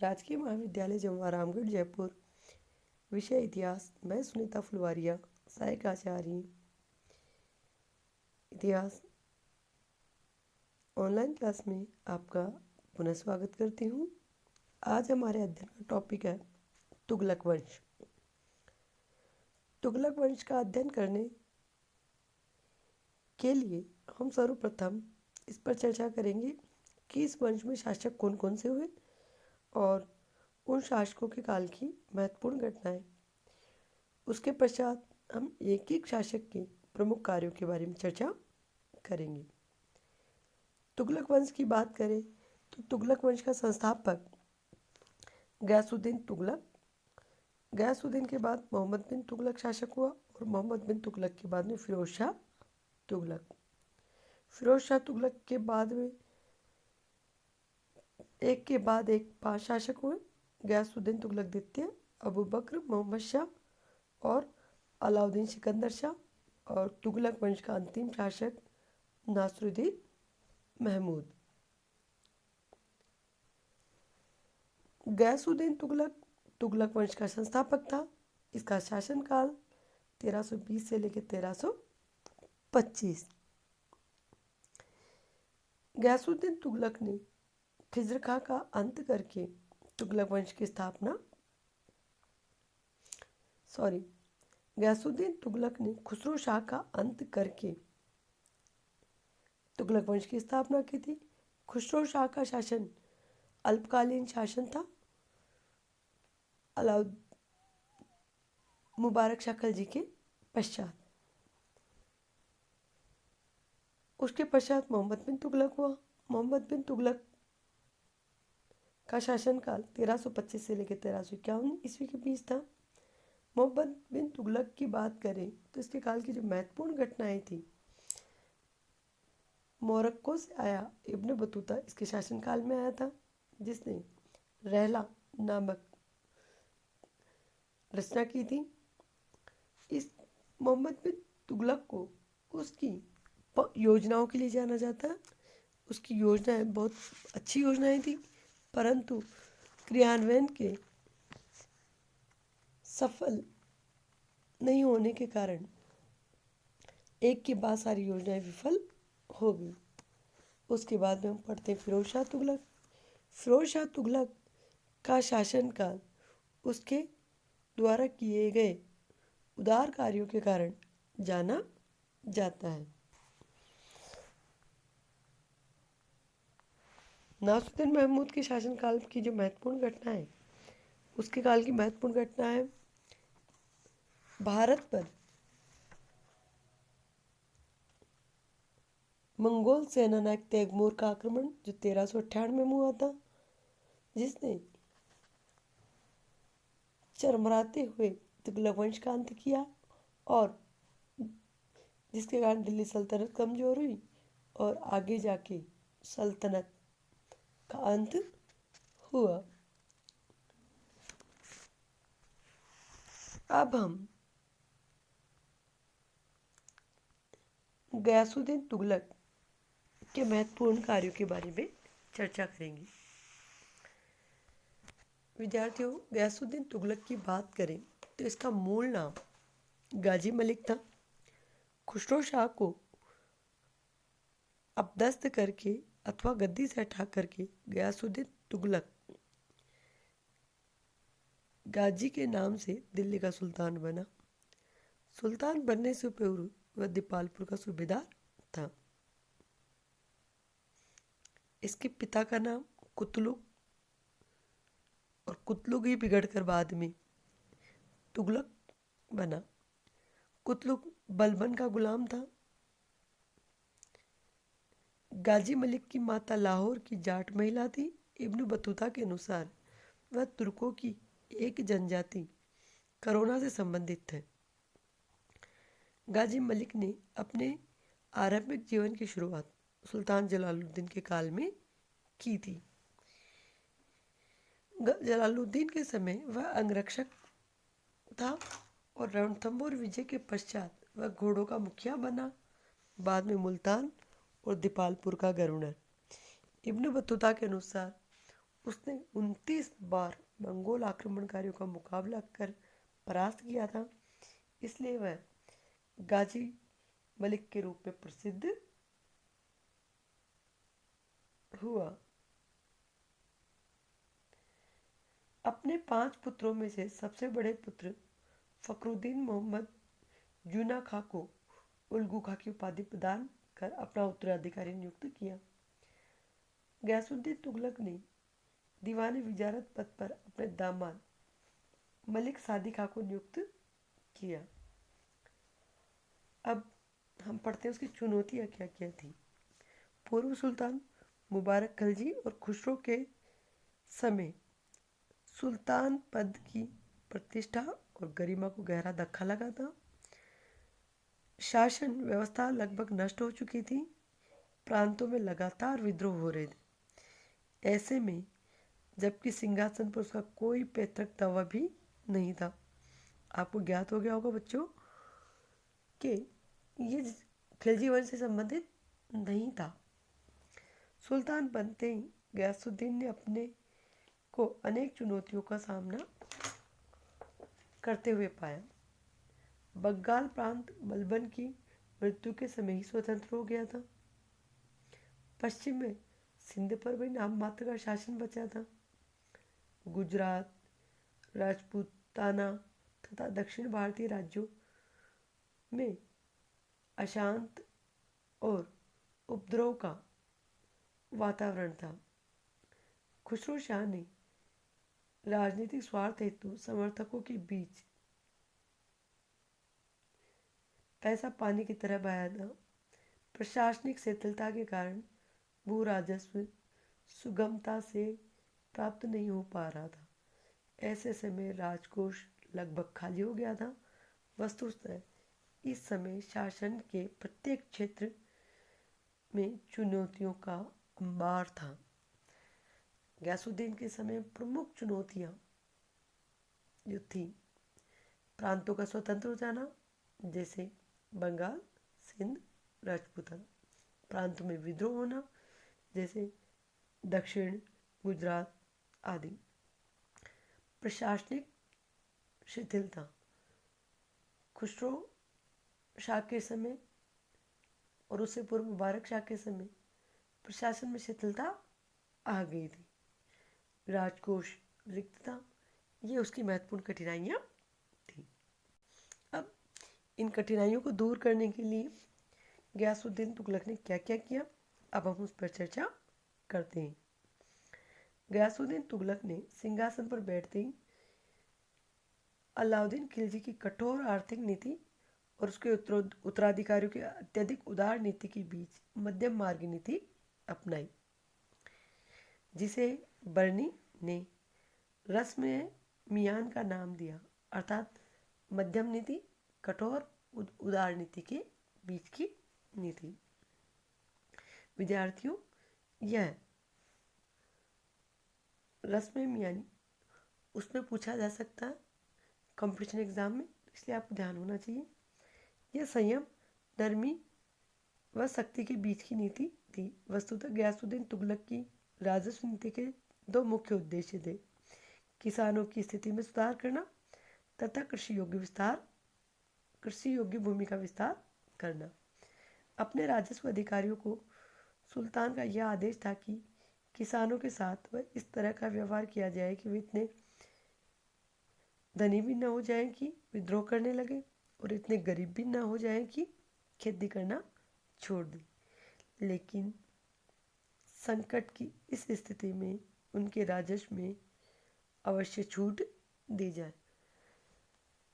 राजकीय महाविद्यालय जमवारामगढ़ जयपुर। विषय इतिहास। मैं सुनीता फुलवारिया, सहायक आचार्य इतिहास ऑनलाइन क्लास में आपका पुनः स्वागत करती हूँ। आज हमारे अध्ययन का टॉपिक है तुगलक वंश। तुगलक वंश का अध्ययन करने के लिए हम सर्वप्रथम इस पर चर्चा करेंगे कि इस वंश में शासक कौन कौन से हुए और उन शासकों के काल की महत्वपूर्ण घटनाएं। उसके पश्चात हम एक एक शासक के प्रमुख कार्यों के बारे में चर्चा करेंगे। तुगलक वंश की बात करें तो तुगलक वंश का संस्थापक गयासुद्दीन तुगलक। गयासुद्दीन के बाद मोहम्मद बिन तुगलक शासक हुआ और मोहम्मद बिन तुगलक के बाद में फिरोज शाह तुगलक। फिरोज शाह तुगलक के बाद में एक के बाद एक 5 शासक हुए। गयासुद्दीन तुगलक द्वितीय, अबू बकर, मोहम्मद शाह और अलाउद्दीन सिकंदर शाह, और तुगलक वंश का अंतिम शासक नासरुद्दीन महमूद। गयासुद्दीन तुगलक तुगलक वंश का संस्थापक था। इसका शासनकाल 1320 से लेकर 1325। गयासुद्दीन तुगलक ने खिज्र खां का अंत करके तुगलक वंश की स्थापना गयासुद्दीन तुगलक ने खुसरो शाह का अंत करके तुगलक वंश की स्थापना की थी। खुसरो शाह का शासन अल्पकालीन शासन था। मुबारक शाह खलजी के पश्चात। उसके पश्चात मोहम्मद बिन तुगलक हुआ। मोहम्मद बिन तुगलक का शासनकाल 1325 से लेकर 1351 ईस्वी के बीच था। मोहम्मद बिन तुगलक की बात करें तो इसके काल की जो महत्वपूर्ण घटनाएं थी, मोरक्को से आया इब्न बतूता इसके शासनकाल में आया था, जिसने रहला नामक रचना की थी। इस मोहम्मद बिन तुगलक को उसकी योजनाओं के लिए जाना जाता है। उसकी योजनाएं बहुत अच्छी योजनाएं थी, परंतु क्रियान्वयन के सफल नहीं होने के कारण एक के बाद सारी योजनाएं विफल हो गई। उसके बाद में हम पढ़ते हैं फिरोज शाह तुगलक। फिरोज शाह तुगलक का शासनकाल उसके द्वारा किए गए उदार कार्यों के कारण जाना जाता है। नासरुद्दीन महमूद के शासनकाल की जो महत्वपूर्ण घटना है, उसके काल की महत्वपूर्ण घटना है भारत पर मंगोल सेनानायक तैमूर का आक्रमण, जो 1398 में हुआ था, जिसने चरमराते हुए तुगलक वंश का अंत किया और जिसके कारण दिल्ली सल्तनत कमजोर हुई और आगे जाके सल्तनत का अंत हुआ। अब हम गयासुद्दीन तुगलक के महत्वपूर्ण कार्यों के बारे में चर्चा करेंगे। विद्यार्थियों, गयासुद्दीन तुगलक की बात करें तो इसका मूल नाम गाजी मलिक था। खुसरो शाह को अपदस्थ करके अथवा गद्दी से हटा करके गयासुद्दीन तुगलक गाजी के नाम से दिल्ली का सुल्तान बना। सुल्तान बनने से पूर्व वह दीपालपुर का सूबेदार था। इसके पिता का नाम कुतलुक और कुतलुक ही बिगड़कर बाद में तुगलक बना। कुतलुक बलबन का गुलाम था। गाजी मलिक की माता लाहौर की जाट महिला थी। इब्न बतूता के अनुसार वह तुर्कों की एक जनजाति करोना से संबंधित थे। गाजी मलिक ने अपने आरंभिक जीवन की शुरुआत सुल्तान जलालुद्दीन के काल में की थी। जलालुद्दीन के समय वह अंगरक्षक था और रणथंभौर विजय के पश्चात वह घोड़ों का मुखिया बना, बाद में मुल्तान और दीपालपुर का गवर्नर। इब्न बतूता के अनुसार उसने 29 बार मंगोल आक्रमणकारियों का मुकाबला कर परास्त किया था, इसलिए वह गाजी मलिक के रूप में प्रसिद्ध हुआ। अपने 5 पुत्रों में से सबसे बड़े पुत्र फखरुद्दीन मोहम्मद जूना खां को उलगू खां की उपाधि प्रदान कर अपना उत्तराधिकारी नियुक्त किया। गयासुद्दीन तुगलक ने दीवान विजारत पद पर अपने दामाद मलिक सादी खां को नियुक्त किया। अब हम पढ़ते हैं उसकी चुनौतियाँ क्या क्या थी। पूर्व सुल्तान मुबारक खलजी और खुसरो के समय सुल्तान पद की प्रतिष्ठा और गरिमा को गहरा धक्का लगा था। शासन व्यवस्था लगभग नष्ट हो चुकी थी। प्रांतों में लगातार विद्रोह हो रहे थे। ऐसे में जबकि सिंहासन पर उसका कोई पैतृक दावा भी नहीं था। आपको ज्ञात हो गया होगा बच्चों कि ये खिलजी वंश से संबंधित नहीं था। सुल्तान बनते ही गयासुद्दीन ने अपने को अनेक चुनौतियों का सामना करते हुए पाया। बंगाल प्रांत बलबन की मृत्यु के समय ही स्वतंत्र हो गया था। पश्चिम में सिंध पर भी नाम मात्र का शासन बचा था। गुजरात, राजपूताना तथा दक्षिण भारतीय राज्यों में अशांत और उपद्रव का वातावरण था। खुसरो शाह ने राजनीतिक स्वार्थ हेतु समर्थकों के बीच पैसा पानी की तरह बहाया था। प्रशासनिक शिथिलता के कारण भू राजस्व सुगमता से प्राप्त नहीं हो पा रहा था। ऐसे समय राजकोष लगभग खाली हो गया था। वस्तुतः इस समय शासन के प्रत्येक क्षेत्र में चुनौतियों का अंबार था। गयासुद्दीन के समय प्रमुख चुनौतियाँ जो थी, प्रांतों का स्वतंत्र हो जाना जैसे बंगाल, सिंध, राजपूताना, प्रांतों में विद्रोह होना जैसे दक्षिण, गुजरात आदि, प्रशासनिक शिथिलता, खुसरो शाह के समय और उससे पूर्व मुबारक शाह के समय प्रशासन में शिथिलता आ गई थी। राजकोष रिक्त था। ये उसकी महत्वपूर्ण कठिनाइयाँ थी। अब इन कठिनाइयों को दूर करने के लिए गयासुद्दीन तुगलक ने क्या क्या किया, अब हम उस पर चर्चा करते हैं। गयासुद्दीन तुगलक ने सिंहासन पर बैठते ही अलाउद्दीन खिलजी की कठोर आर्थिक नीति और उसके उत्तराधिकारियों की अत्यधिक उदार नीति के बीच मध्यम मार्ग नीति अपनाई, जिसे बर्नी ने रस्म मियान का नाम दिया, अर्थात मध्यम नीति, कठोर उदार नीति के बीच की नीति। विद्यार्थियों, यह रस्म मियानी उसमें पूछा जा सकता है कंपटीशन एग्जाम में, इसलिए आपको ध्यान होना चाहिए। यह संयम, नरमी व शक्ति के बीच की नीति थी। वस्तुतः गयासुद्दीन तुगलक की राजस्व नीति के 2 मुख्य उद्देश्य थे: किसानों की स्थिति में सुधार करना तथा कृषि योग्य भूमि का विस्तार करना। अपने राजस्व अधिकारियों को सुल्तान का यह आदेश था कि किसानों के साथ वह इस तरह का व्यवहार किया जाए कि वे इतने धनी भी न हो जाएं कि विद्रोह करने लगे और इतने गरीब भी न हो जाएं कि खेती करना छोड़ दें। लेकिन संकट की इस स्थिति में उनके राजस्व में अवश्य छूट दी जाए।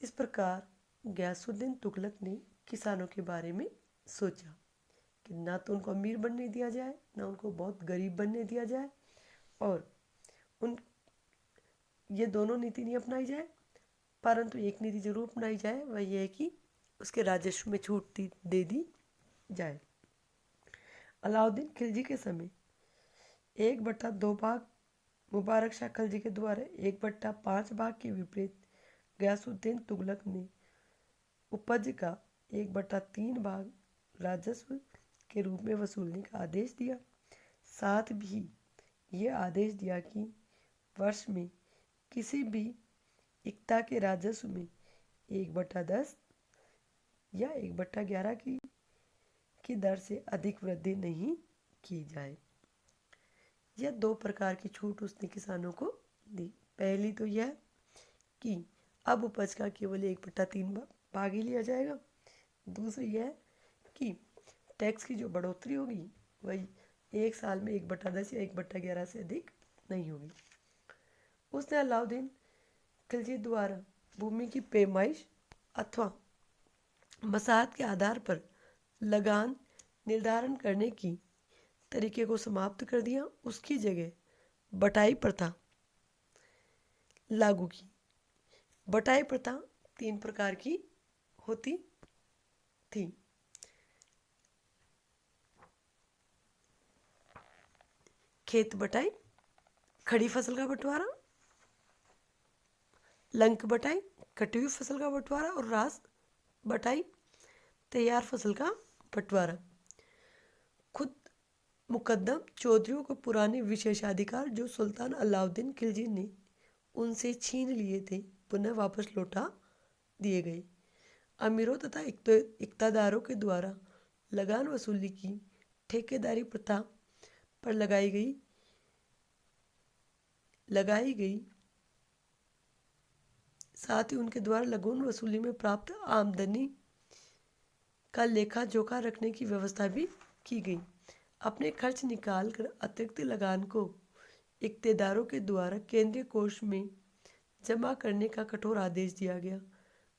इस प्रकार गयासुद्दीन तुगलक ने किसानों के बारे में सोचा कि ना तो उनको अमीर बनने दिया जाए, ना उनको बहुत गरीब बनने दिया जाए, और ये दोनों नीति नहीं अपनाई जाए, परंतु एक नीति जरूर अपनाई जाए, वह यह है कि उसके राजस्व में छूट दे दी जाए। अलाउद्दीन खिलजी के समय 1/2 भाग मुबारक शाह खिलजी के द्वारा 1/5 भाग के विपरीत गयासुद्दीन तुगलक ने उपज का 1/3 भाग राजस्व के रूप में वसूलने का आदेश दिया। साथ भी ये आदेश दिया कि वर्ष में किसी भी इक्ता के राजस्व में 1/10 या 1/11 की दर से अधिक वृद्धि नहीं की जाए। यह 2 प्रकार की छूट उसने किसानों को दी। पहली तो यह कि अब उपज का केवल 1/3 भाग ही लिया जाएगा। दूसरी यह कि टैक्स की जो बढ़ोतरी होगी वही एक साल में 1/10 या 1/11 से अधिक नहीं होगी। उसने अलाउद्दीन खिलजी द्वारा भूमि की पैमाइश अथवा मसाहत के आधार पर लगान निर्धारण करने की तरीके को समाप्त कर दिया। उसकी जगह बटाई प्रथा लागू की। बटाई प्रथा 3 प्रकार की होती थी। खेत बटाई, खड़ी फसल का बंटवारा, लंक बटाई, कटी हुई फसल का बंटवारा, और रास बटाई, तैयार फसल का बंटवारा। खुद मुकद्दम चौधरियों को पुराने विशेषाधिकार जो सुल्तान अलाउद्दीन खिलजी ने उनसे छीन लिए थे पुनः वापस लौटा दिए गए। अमीरों तथा इक्तादारों के द्वारा लगान वसूली की ठेकेदारी प्रथा पर लगाई गई साथ ही उनके द्वारा लगान वसूली में प्राप्त आमदनी का लेखा जोखा रखने की व्यवस्था भी की गई। अपने खर्च निकाल कर अतिरिक्त लगान को इक्तेदारों के द्वारा केंद्रीय कोष में जमा करने का कठोर आदेश दिया गया।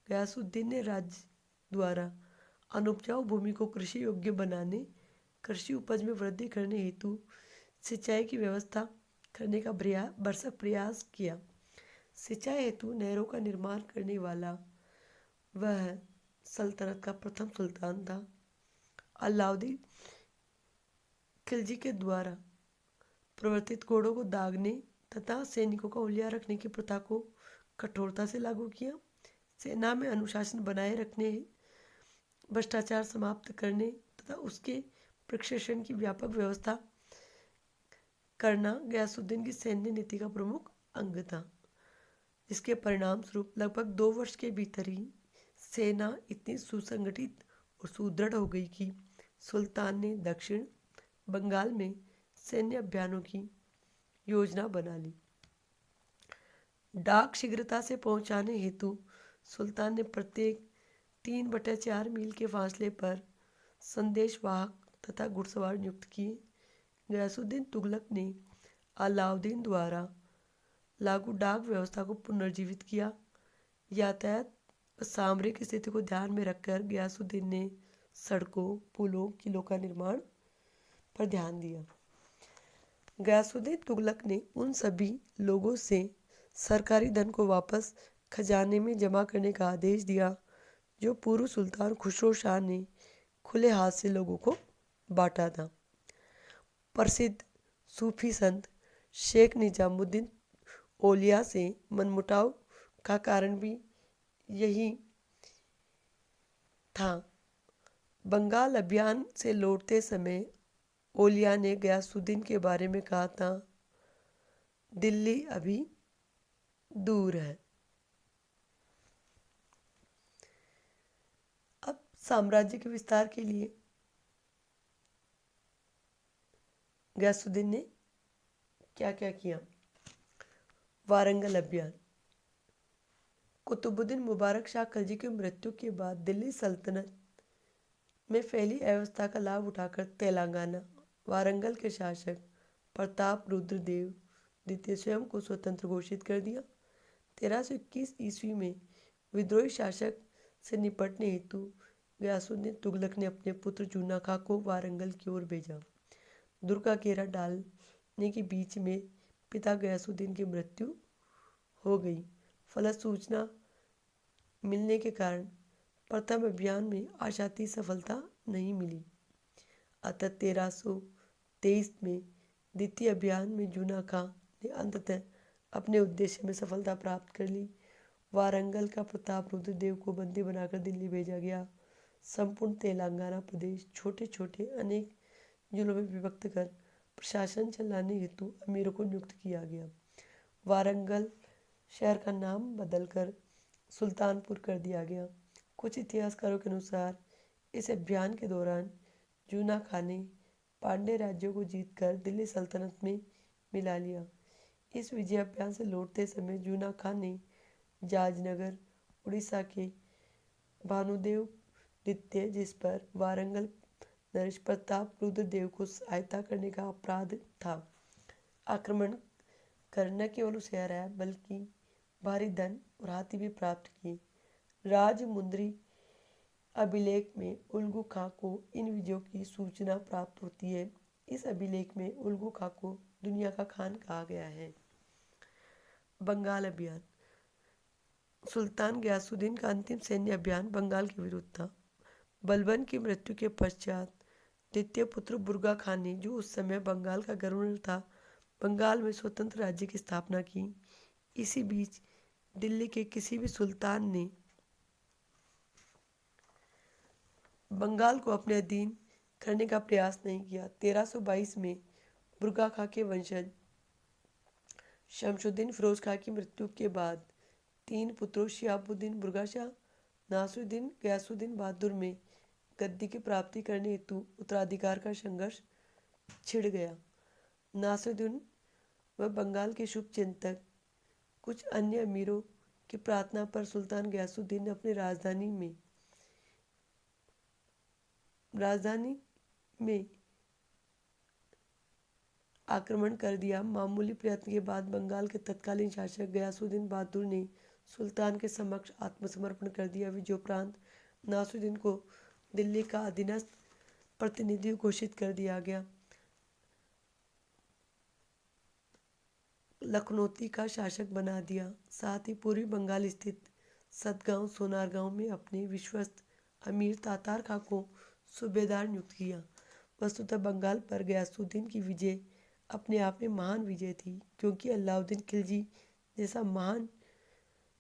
गयासुद्दीन ने राज्य द्वारा अनुपजाऊ भूमि को कृषि योग्य बनाने, कृषि उपज में वृद्धि करने हेतु सिंचाई की व्यवस्था करने का भरसक प्रयास किया। सिंचाई हेतु नहरों का निर्माण करने वाला वह सल्तनत का प्रथम सुल्तान था। अलाउद्दीन खिलजी के द्वारा प्रवर्तित घोड़ों को दागने तथा सैनिकों का हुलिया रखने की प्रथा को कठोरता से लागू किया। सेना में अनुशासन बनाए रखने, भ्रष्टाचार समाप्त करने तथा उसके प्रशिक्षण की व्यापक व्यवस्था करना गयासुद्दीन की सैन्य नीति का प्रमुख अंग था, जिसके परिणाम स्वरूप लगभग 2 वर्ष के भीतर ही सेना इतनी सुसंगठित और सुदृढ़ हो गई कि सुल्तान ने दक्षिण बंगाल में सैन्य अभियानों की योजना बना ली। डाक शीघ्रता से पहुंचाने हेतु सुल्तान ने प्रत्येक 3/4 मील के फासले पर संदेशवाहक तथा घुड़सवार नियुक्त किए। गयासुद्दीन तुगलक ने अलाउद्दीन द्वारा लागू डाक व्यवस्था को पुनर्जीवित किया। यातायात व सामरिक स्थिति को ध्यान में रखकर गयासुद्दीन ने सड़कों, पुलों, किलों का निर्माण पर ध्यान दिया। गयासुद्दीन तुगलक ने उन सभी लोगों से सरकारी धन को वापस खजाने में जमा करने का आदेश दिया जो पूर्व सुल्तान खुसरो शाह ने खुले हाथ से लोगों को बांटा था। प्रसिद्ध सूफी संत शेख निजामुद्दीन औलिया से मनमुटाव का कारण भी यही था। बंगाल अभियान से लौटते समय औलिया ने गयासुद्दीन के बारे में कहा था, दिल्ली अभी दूर है। अब साम्राज्य के विस्तार के लिए गयासुद्दीन ने क्या क्या किया। वारंगल अभियान। कुतुबुद्दीन मुबारक शाह खिलजी की मृत्यु के बाद दिल्ली सल्तनत में फैली अव्यवस्था का लाभ उठाकर तेलंगाना वारंगल के शासक प्रताप रुद्र देव द्वितीय स्वयं को स्वतंत्र घोषित कर दिया। 1321 ईस्वी में विद्रोही शासक से निपटने हेतु गयासुद्दीन तुगलक ने अपने पुत्र जूना खां को वारंगल की ओर भेजा। दुर्ग का घेरा डालने के बीच में पिता गयासुद्दीन की मृत्यु हो गई। फलत सूचना मिलने के कारण प्रथम अभियान में आशातीत सफलता नहीं मिली। अतः 1323 में द्वितीय अभियान में जूना खां ने अंततः अपने उद्देश्य में सफलता प्राप्त कर ली। वारंगल का प्रताप रुद्र देव को बंदी बनाकर दिल्ली भेजा गया। संपूर्ण तेलंगाना प्रदेश छोटे छोटे अनेक जिलों में विभक्त कर प्रशासन चलाने हेतु अमीरों को नियुक्त किया गया। वारंगल शहर का नाम बदलकर सुल्तानपुर कर दिया गया। कुछ इतिहासकारों के अनुसार इस अभियान के दौरान जूना खान ने पांड्य राज्यों को जीतकर दिल्ली सल्तनत में मिला लिया। इस विजय अभियान से लौटते समय जूना खान ने जाजनगर उड़ीसा के भानुदेव द्वितीय, जिस पर वारंगल नरेश प्रताप रुद्रदेव को सहायता करने का अपराध था, आक्रमण कर न केवल उसे हराया बल्कि भारी धन और हाथी भी प्राप्त किए। राजमुंद्री अभिलेख में उल्गू खां को इन विजयों की सूचना प्राप्त होती है। इस अभिलेख में उल्गू खां को दुनिया का खान कहा गया है। बंगाल अभियान। सुल्तान गयासुद्दीन का अंतिम सैन्य अभियान बंगाल के विरुद्ध था। बलबन की मृत्यु के पश्चात द्वितीय पुत्र बुर्गा खान ने, जो उस समय बंगाल का गवर्नर था, बंगाल में स्वतंत्र राज्य की स्थापना की। इसी बीच दिल्ली के किसी भी सुल्तान ने बंगाल को अपने अधीन करने का प्रयास नहीं किया। 1322 में बुर्गा खां के वंशज शमशुद्दीन फिरोज खां की मृत्यु के बाद 3 पुत्रों शिहाबुद्दीन बुर्गा शाह, नासिरुद्दीन गयासुद्दीन बहादुर में गद्दी की प्राप्ति करने हेतु उत्तराधिकार का संघर्ष छिड़ गया। नासिरुद्दीन व बंगाल के शुभ चिंतक कुछ अन्य अमीरों की प्रार्थना पर सुल्तान गयासुद्दीन ने अपनी राजधानी में आक्रमण कर दिया। मामूली प्रयत्न के बाद बंगाल के तत्कालीन शासक गयासुद्दीन बहादुर ने सुल्तान के समक्ष आत्मसमर्पण कर दिया। विजयोपरांत नासिरुद्दीन को दिल्ली का अधीनस्थ प्रतिनिधि घोषित कर दिया गया। लखनौती का शासक बना दिया। साथ ही पूर्वी बंगाल स्थित सतगांव, सोनारगांव में अपने विश्वस्त अमीर तातार खां को सूबेदार नियुक्त किया। वस्तुतः बंगाल पर गयासुद्दीन की विजय अपने आप में महान विजय थी, क्योंकि अलाउद्दीन खिलजी जैसा महान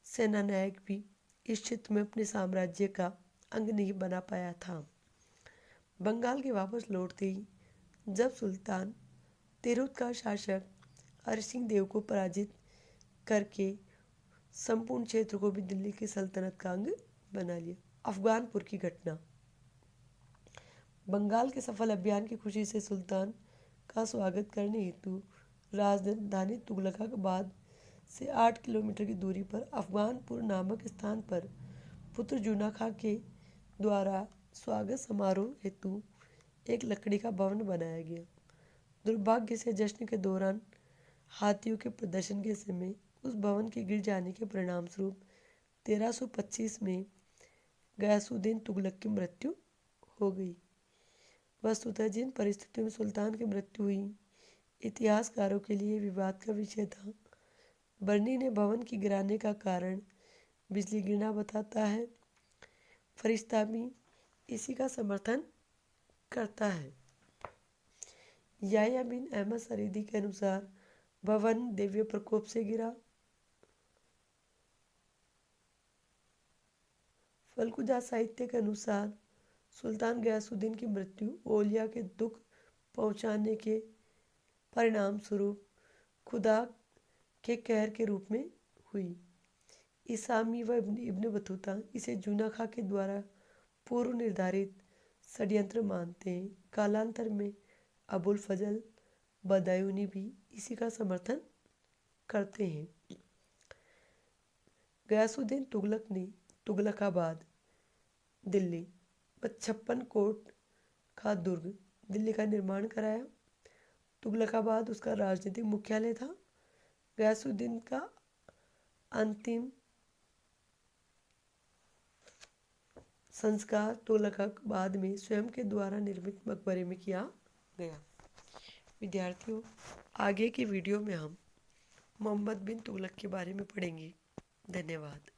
सेनानायक भी इस क्षेत्र में अपने साम्राज्य का अंग नहीं बना पाया था। बंगाल के वापस लौटते ही जब सुल्तान तिरहुत का शासक हरिसिंह देव को पराजित करके संपूर्ण क्षेत्र को भी दिल्ली की सल्तनत का अंग बना लिया। अफगानपुर की घटना। बंगाल के सफल अभियान की खुशी से सुल्तान का स्वागत करने हेतु राजधानी तुगलकाबाद से 8 किलोमीटर की दूरी पर अफगानपुर नामक स्थान पर पुत्र जूना खां के द्वारा स्वागत समारोह हेतु एक लकड़ी का भवन बनाया गया। दुर्भाग्य से जश्न के दौरान हाथियों के प्रदर्शन के समय उस भवन के गिर जाने के परिणाम स्वरूप 1325 में गयासुद्दीन तुगलक की मृत्यु हो गई। वस्तुतः जिन परिस्थितियों में सुल्तान की मृत्यु हुई, इतिहासकारों के लिए विवाद का विषय था। बर्नी ने भवन की गिराने का कारण बिजली गिरना बताता है। फरिश्ता भी इसी का समर्थन करता है। याह्या बिन अहमद सरीदी के अनुसार भवन दिव्य प्रकोप से गिरा। फल्कुजा साहित्य के अनुसार सुल्तान गयासुद्दीन की मृत्यु औलिया के दुख पहुंचाने के परिणाम स्वरूप खुदा के कहर के रूप में हुई। इसामी व इब्न बतूता इसे जूना खां के द्वारा पूर्व निर्धारित षड्यंत्र मानते हैं। कालांतर में अबुल फजल बदायूनी भी इसी का समर्थन करते हैं। गयासुद्दीन तुगलक ने तुगलकाबाद, दिल्ली व 56 कोट का दुर्ग दिल्ली का निर्माण कराया। तुगलकाबाद उसका राजनीतिक मुख्यालय था। गयासुद्दीन का अंतिम संस्कार तुगलकाबाद में स्वयं के द्वारा निर्मित मकबरे में किया गया। विद्यार्थियों, आगे की वीडियो में हम मोहम्मद बिन तुगलक के बारे में पढ़ेंगे। धन्यवाद।